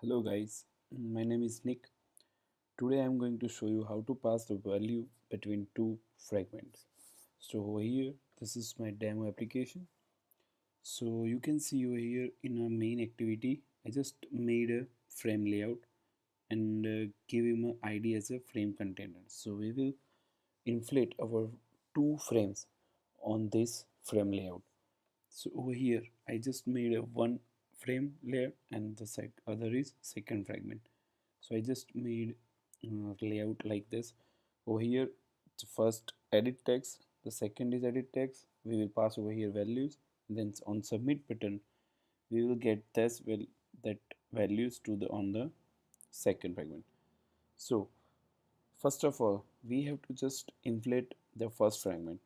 Hello guys, my name is Nick. Today I am going to show you how to pass the value between two fragments. So over here, this is my demo application. So you can see over here in our main activity, I just made a frame layout and give him an ID as a frame container. So we will inflate our two frames on this frame layout. So over here, I just made a one frame layer and the other is second fragment. So I just made layout like this. Over here, the first edit text, the second is edit text. We will pass over here values. Then on submit button, we will get that values to the on the second fragment. So first of all, we have to just inflate the first fragment.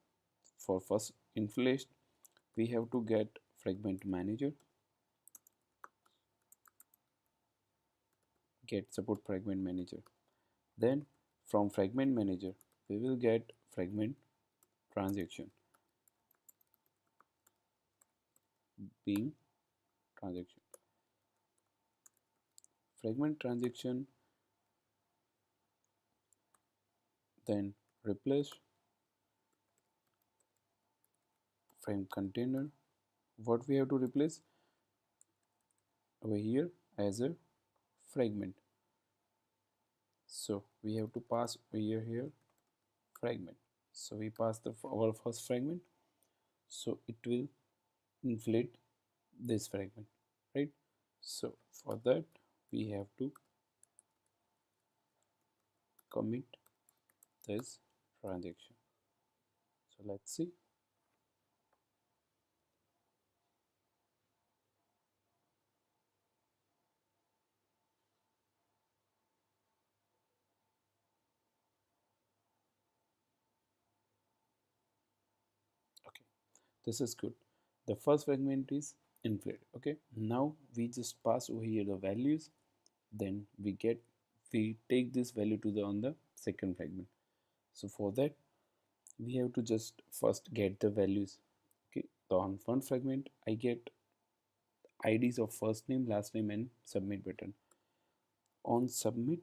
For first inflation, we have to get fragment manager, get support fragment manager. Then from fragment manager, we will get fragment transaction being transaction. Fragment transaction, then replace frame container. What we have to replace over here as a fragment. So we have to pass here fragment. So we pass our first fragment. So it will inflate this fragment, right? So for that we have to commit this transaction. So let's see. Okay, this is good. The first fragment is inflated. Okay, now we just pass over here the values, then we take this value to the on the second fragment. So for that we have to just first get the values. Okay, so on one fragment I get IDs of first name, last name and submit button. On submit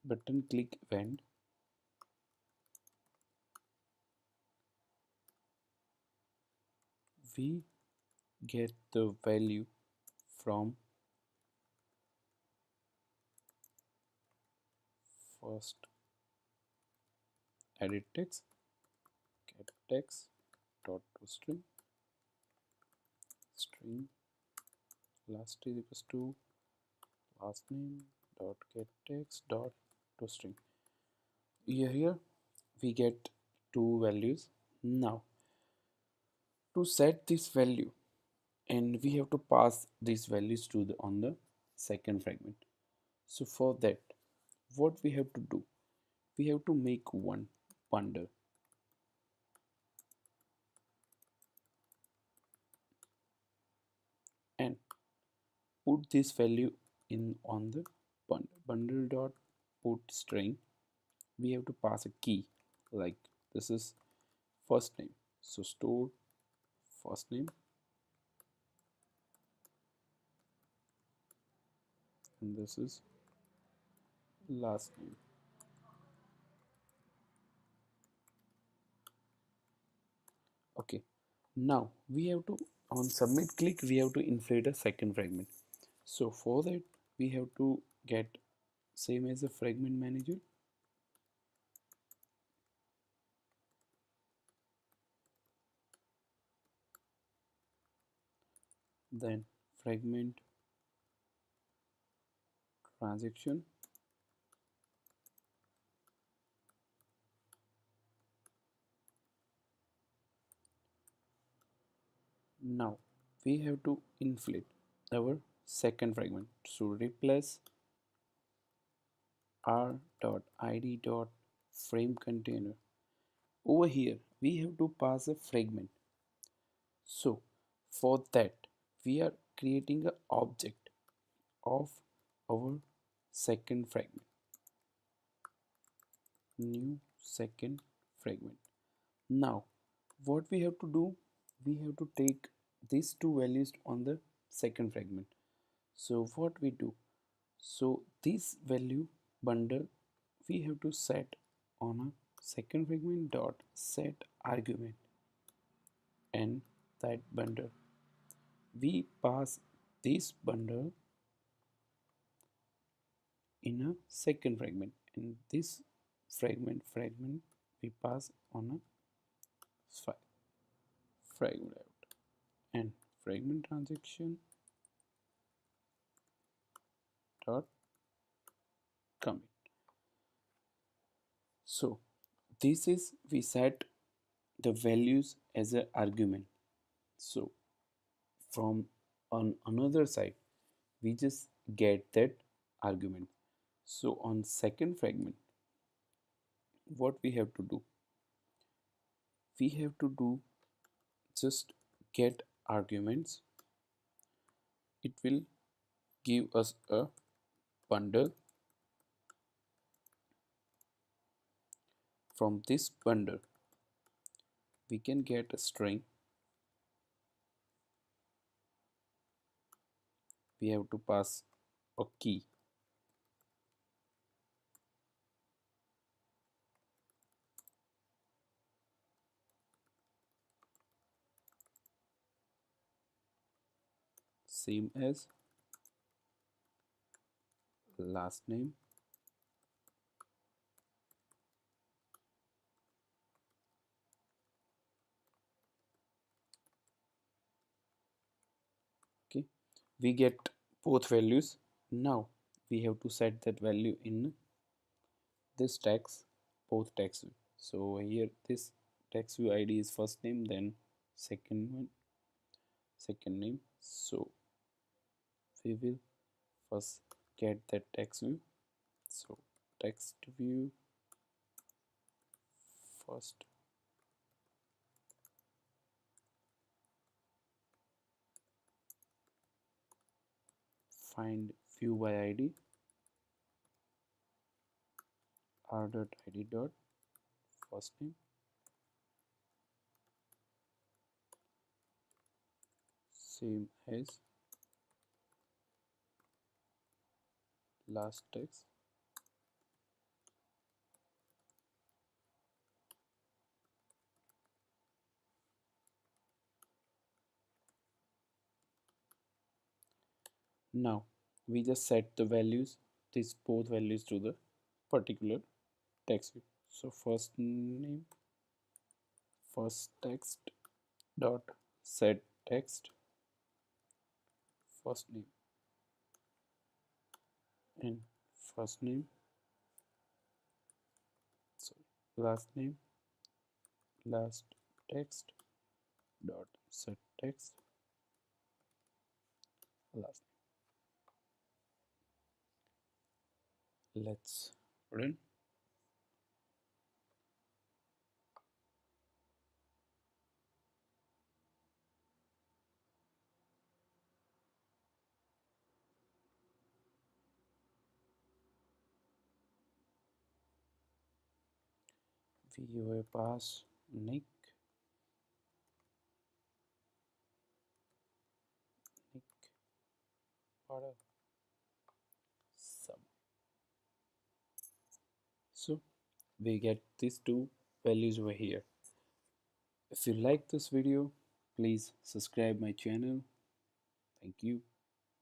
button click event, we get the value from first edit text, get text dot to string last is equals to last name dot get text dot to string. Here we get two values. Now to set this value, and we have to pass these values to the on the second fragment. So for that, what we have to do, we have to make one bundle and put this value in on the bundle dot put string. We have to pass a key, like this is first name, so store first name and this is last name. Okay, now we have to on submit click, we have to inflate a second fragment. So for that we have to get same as the fragment manager, then fragment transaction. Now we have to inflate our second fragment. So replace r.id.frame container. Over here we have to pass a fragment. So for that we are creating an object of our second fragment, new second fragment. Now what we have to do, we have to take these two values on the second fragment. So what we do, So this value bundle we have to set on a second fragment dot set argument, and that bundle we pass this bundle in a second fragment, and this fragment we pass on a fragment out, and fragment transaction dot commit. So this is we set the values as an argument. So from on another side we just get that argument. So on second fragment what we have to do, we have to do just get arguments. It will give us a bundle. From this bundle we can get a string. We have to pass a key. Same as last name, okay. We get both values. Now we have to set that value in this text, both text view. So here this text view id is first name, then second one, second name. So we will first get that text view. So text view first, find view by id r dot id dot first name, same as last text. Now we just set the values, these both values to the particular text view. So first name, first text dot set text first name, and first name, sorry, last name, last text dot set text last name. Let's run. We will pass Nick, Nick, order sum. So we get these two values over here. If you like this video, please subscribe my channel. Thank you.